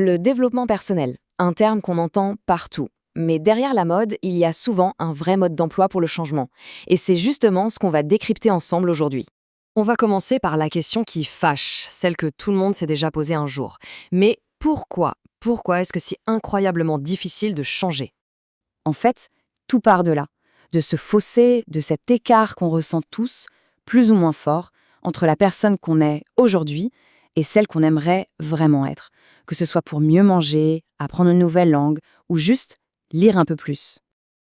Le développement personnel, un terme qu'on entend partout. Mais derrière la mode, il y a souvent un vrai mode d'emploi pour le changement. Et c'est justement ce qu'on va décrypter ensemble aujourd'hui. On va commencer par la question qui fâche, celle que tout le monde s'est déjà posée un jour. Mais pourquoi? Pourquoi est-ce que c'est incroyablement difficile de changer? En fait, tout part de là, de ce fossé, de cet écart qu'on ressent tous, plus ou moins fort, entre la personne qu'on est aujourd'hui et celle qu'on aimerait vraiment être. Que ce soit pour mieux manger, apprendre une nouvelle langue ou juste lire un peu plus.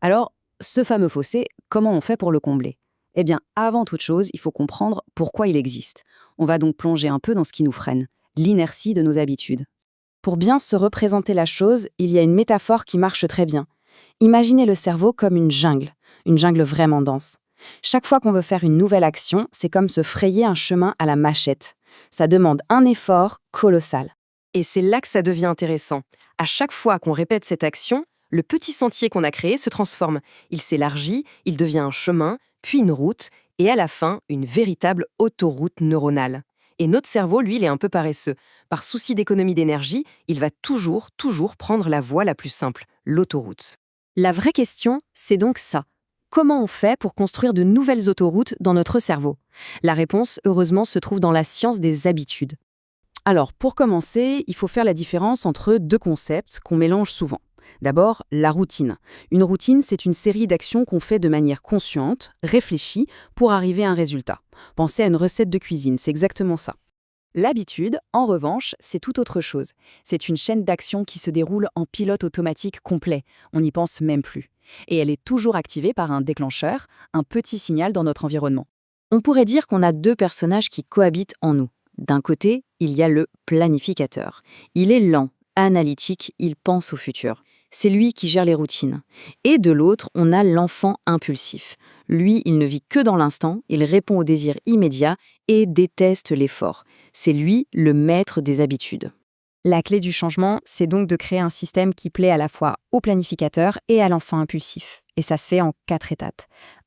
Alors, ce fameux fossé, comment on fait pour le combler? Eh bien, avant toute chose, il faut comprendre pourquoi il existe. On va donc plonger un peu dans ce qui nous freine, l'inertie de nos habitudes. Pour bien se représenter la chose, il y a une métaphore qui marche très bien. Imaginez le cerveau comme une jungle vraiment dense. Chaque fois qu'on veut faire une nouvelle action, c'est comme se frayer un chemin à la machette. Ça demande un effort colossal. Et c'est là que ça devient intéressant. À chaque fois qu'on répète cette action, le petit sentier qu'on a créé se transforme. Il s'élargit, il devient un chemin, puis une route, et à la fin, une véritable autoroute neuronale. Et notre cerveau, lui, il est un peu paresseux. Par souci d'économie d'énergie, il va toujours prendre la voie la plus simple, l'autoroute. La vraie question, c'est donc ça. Comment on fait pour construire de nouvelles autoroutes dans notre cerveau? La réponse, heureusement, se trouve dans la science des habitudes. Alors, pour commencer, il faut faire la différence entre deux concepts qu'on mélange souvent. D'abord, la routine. Une routine, c'est une série d'actions qu'on fait de manière consciente, réfléchie, pour arriver à un résultat. Pensez à une recette de cuisine, c'est exactement ça. L'habitude, en revanche, c'est tout autre chose. C'est une chaîne d'actions qui se déroule en pilote automatique complet. On n'y pense même plus. Et elle est toujours activée par un déclencheur, un petit signal dans notre environnement. On pourrait dire qu'on a deux personnages qui cohabitent en nous. D'un côté, il y a le planificateur. Il est lent, analytique, il pense au futur. C'est lui qui gère les routines. Et de l'autre, on a l'enfant impulsif. Lui, il ne vit que dans l'instant, il répond aux désirs immédiats et déteste l'effort. C'est lui le maître des habitudes. La clé du changement, c'est donc de créer un système qui plaît à la fois au planificateur et à l'enfant impulsif. Et ça se fait en 4 étapes.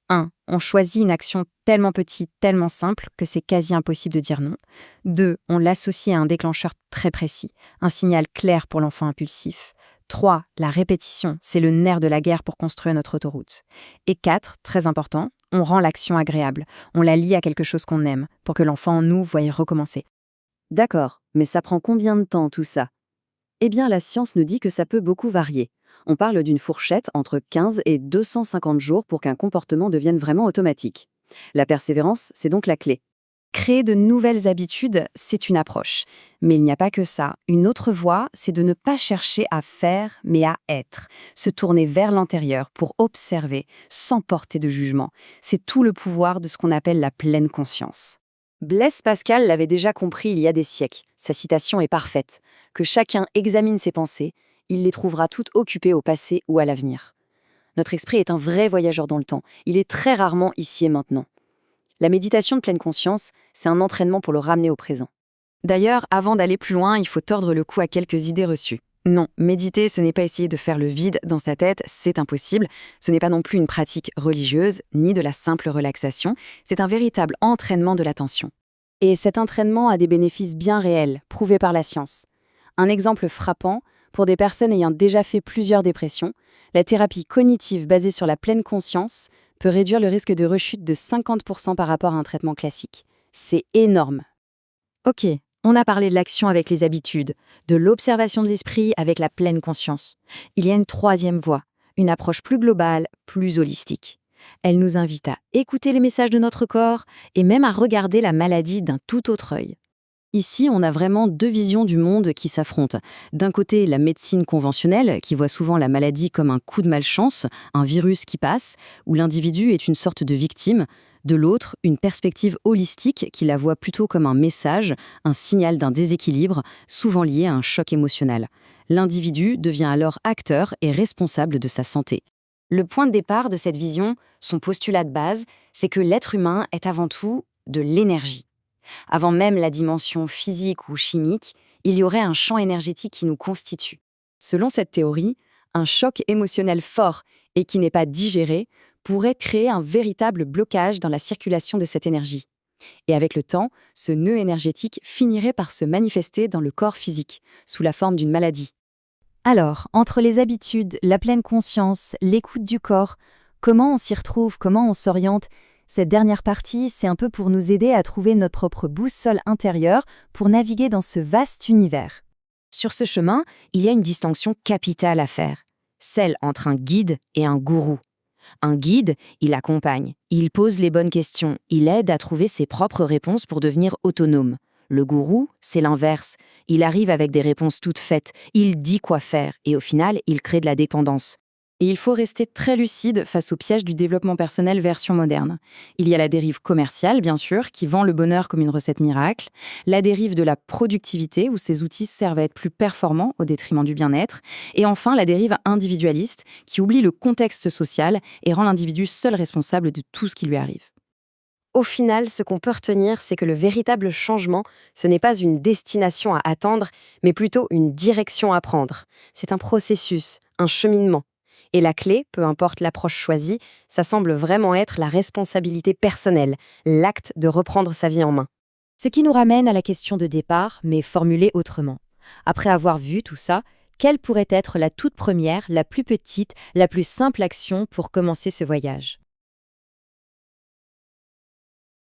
1. On choisit une action tellement petite, tellement simple que c'est quasi impossible de dire non. 2. On l'associe à un déclencheur très précis, un signal clair pour l'enfant impulsif. 3. La répétition, c'est le nerf de la guerre pour construire notre autoroute. Et 4, très important, on rend l'action agréable. On la lie à quelque chose qu'on aime, pour que l'enfant en nous voie recommencer. D'accord, mais ça prend combien de temps tout ça? Eh bien, la science nous dit que ça peut beaucoup varier. On parle d'une fourchette entre 15 et 250 jours pour qu'un comportement devienne vraiment automatique. La persévérance, c'est donc la clé. Créer de nouvelles habitudes, c'est une approche. Mais il n'y a pas que ça. Une autre voie, c'est de ne pas chercher à faire, mais à être. Se tourner vers l'intérieur pour observer, sans porter de jugement. C'est tout le pouvoir de ce qu'on appelle la pleine conscience. Blaise Pascal l'avait déjà compris il y a des siècles. Sa citation est parfaite. Que chacun examine ses pensées, il les trouvera toutes occupées au passé ou à l'avenir. Notre esprit est un vrai voyageur dans le temps. Il est très rarement ici et maintenant. La méditation de pleine conscience, c'est un entraînement pour le ramener au présent. D'ailleurs, avant d'aller plus loin, il faut tordre le cou à quelques idées reçues. Non, méditer, ce n'est pas essayer de faire le vide dans sa tête, c'est impossible. Ce n'est pas non plus une pratique religieuse, ni de la simple relaxation. C'est un véritable entraînement de l'attention. Et cet entraînement a des bénéfices bien réels, prouvés par la science. Un exemple frappant, pour des personnes ayant déjà fait plusieurs dépressions, la thérapie cognitive basée sur la pleine conscience peut réduire le risque de rechute de 50% par rapport à un traitement classique. C'est énorme. Ok, on a parlé de l'action avec les habitudes, de l'observation de l'esprit avec la pleine conscience. Il y a une troisième voie, une approche plus globale, plus holistique. Elle nous invite à écouter les messages de notre corps et même à regarder la maladie d'un tout autre œil. Ici, on a vraiment deux visions du monde qui s'affrontent. D'un côté, la médecine conventionnelle, qui voit souvent la maladie comme un coup de malchance, un virus qui passe, où l'individu est une sorte de victime. De l'autre, une perspective holistique qui la voit plutôt comme un message, un signal d'un déséquilibre, souvent lié à un choc émotionnel. L'individu devient alors acteur et responsable de sa santé. Le point de départ de cette vision, son postulat de base, c'est que l'être humain est avant tout de l'énergie. Avant même la dimension physique ou chimique, il y aurait un champ énergétique qui nous constitue. Selon cette théorie, un choc émotionnel fort et qui n'est pas digéré pourrait créer un véritable blocage dans la circulation de cette énergie. Et avec le temps, ce nœud énergétique finirait par se manifester dans le corps physique, sous la forme d'une maladie. Alors, entre les habitudes, la pleine conscience, l'écoute du corps, comment on s'y retrouve, comment on s'oriente? Cette dernière partie, c'est un peu pour nous aider à trouver notre propre boussole intérieure pour naviguer dans ce vaste univers. Sur ce chemin, il y a une distinction capitale à faire, celle entre un guide et un gourou. Un guide, il accompagne, il pose les bonnes questions, il aide à trouver ses propres réponses pour devenir autonome. Le gourou, c'est l'inverse. Il arrive avec des réponses toutes faites, il dit quoi faire et au final, il crée de la dépendance. Et il faut rester très lucide face au piège du développement personnel version moderne. Il y a la dérive commerciale, bien sûr, qui vend le bonheur comme une recette miracle, la dérive de la productivité, où ces outils servent à être plus performants au détriment du bien-être, et enfin la dérive individualiste, qui oublie le contexte social et rend l'individu seul responsable de tout ce qui lui arrive. Au final, ce qu'on peut retenir, c'est que le véritable changement, ce n'est pas une destination à attendre, mais plutôt une direction à prendre. C'est un processus, un cheminement. Et la clé, peu importe l'approche choisie, ça semble vraiment être la responsabilité personnelle, l'acte de reprendre sa vie en main. Ce qui nous ramène à la question de départ, mais formulée autrement. Après avoir vu tout ça, quelle pourrait être la toute première, la plus petite, la plus simple action pour commencer ce voyage ?